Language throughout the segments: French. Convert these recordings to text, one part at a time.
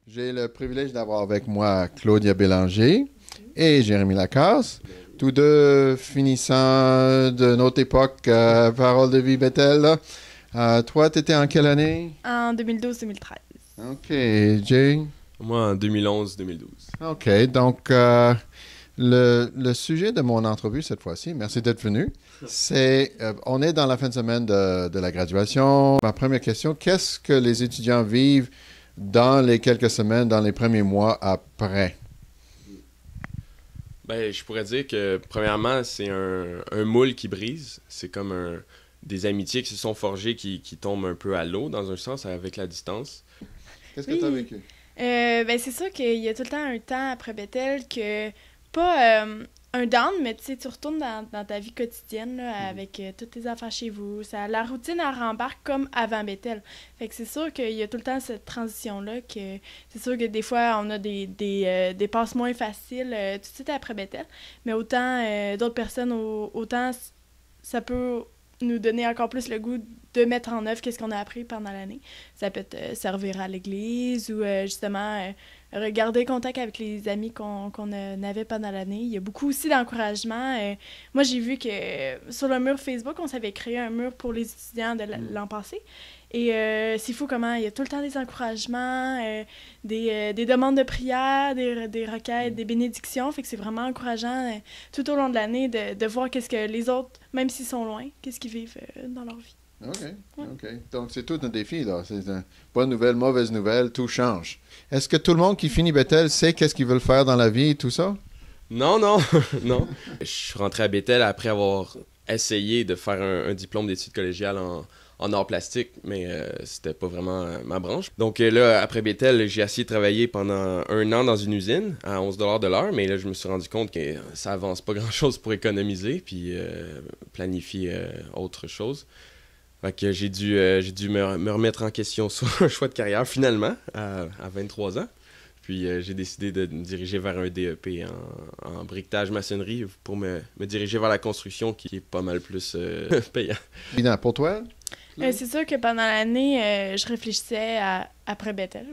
J'ai le privilège d'avoir avec moi Claudia Bélanger et Jérémy Lacasse, tous deux finissants de notre époque, Parole de vie Bethel. Toi, tu étais en quelle année? En 2012-2013. OK. Jay? Moi, en 2011-2012. OK. Donc, le sujet de mon entrevue cette fois-ci, merci d'être venu, c'est, on est dans la fin de semaine de la graduation. Ma première question, qu'est-ce que les étudiants vivent dans les quelques semaines, dans les premiers mois après? Ben, je pourrais dire que, premièrement, c'est un moule qui brise. C'est comme des amitiés qui se sont forgées qui tombent un peu à l'eau, dans un sens, avec la distance. Qu'est-ce que tu as vécu? Ben, c'est sûr qu'il y a tout le temps un temps après Bethel que, pas un down, mais tu retournes dans ta vie quotidienne là, avec toutes tes affaires chez vous. La routine, elle rembarque comme avant Bethel. Fait que c'est sûr qu'il y a tout le temps cette transition-là, que c'est sûr que des fois, on a des passes moins faciles tout de suite après Bethel, mais autant d'autres personnes, autant ça peut nous donner encore plus le goût de mettre en œuvre qu'est-ce qu'on a appris pendant l'année. Ça peut être servir à l'église ou justement garder contact avec les amis qu'on avait pendant l'année. Il y a beaucoup aussi d'encouragement. Moi, j'ai vu que sur le mur Facebook, on s'avait créé un mur pour les étudiants de l'an passé. Et c'est fou comment il y a tout le temps des encouragements, des demandes de prière, des requêtes, des bénédictions. Fait que c'est vraiment encourageant tout au long de l'année de voir qu'est-ce que les autres, même s'ils sont loin, qu'est-ce qu'ils vivent dans leur vie. OK. Donc, c'est tout un défi, là. C'est une bonne nouvelle, mauvaise nouvelle, tout change. Est-ce que tout le monde qui finit Bethel sait qu'est-ce qu'ils veulent faire dans la vie et tout ça? Non, non. Je suis rentré à Bethel après avoir essayé de faire un diplôme d'études collégiales en arts plastiques, mais c'était pas vraiment ma branche. Donc là, après Bethel, j'ai essayé de travailler pendant 1 an dans une usine à 11 $ de l'heure, mais là, je me suis rendu compte que ça avance pas grand-chose pour économiser puis planifier autre chose. Fait que j'ai dû me remettre en question sur un choix de carrière, finalement, à 23 ans. Puis j'ai décidé de me diriger vers un DEP en briquetage maçonnerie pour me diriger vers la construction qui est pas mal plus payant. Évident. Pour toi? C'est sûr que pendant l'année, je réfléchissais après Bethel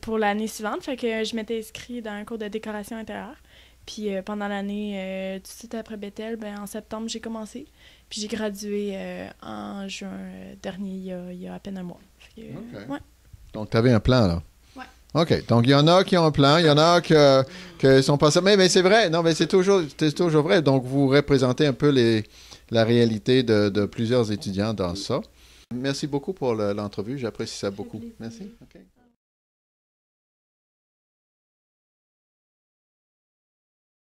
pour l'année suivante. Fait que je m'étais inscrite dans un cours de décoration intérieure. Puis pendant l'année, tout de suite après Bethel, en septembre, j'ai commencé. Puis j'ai gradué en juin dernier, il y a à peine un mois. Fait que, OK. Ouais. Donc, tu avais un plan, là? Ouais. OK. Donc, il y en a qui ont un plan, il y en a qui sont pas... Mais c'est vrai, non, mais c'est toujours vrai. Donc, vous représentez un peu la réalité de plusieurs étudiants dans ça. Merci beaucoup pour l'entrevue, j'apprécie ça beaucoup. Merci. OK.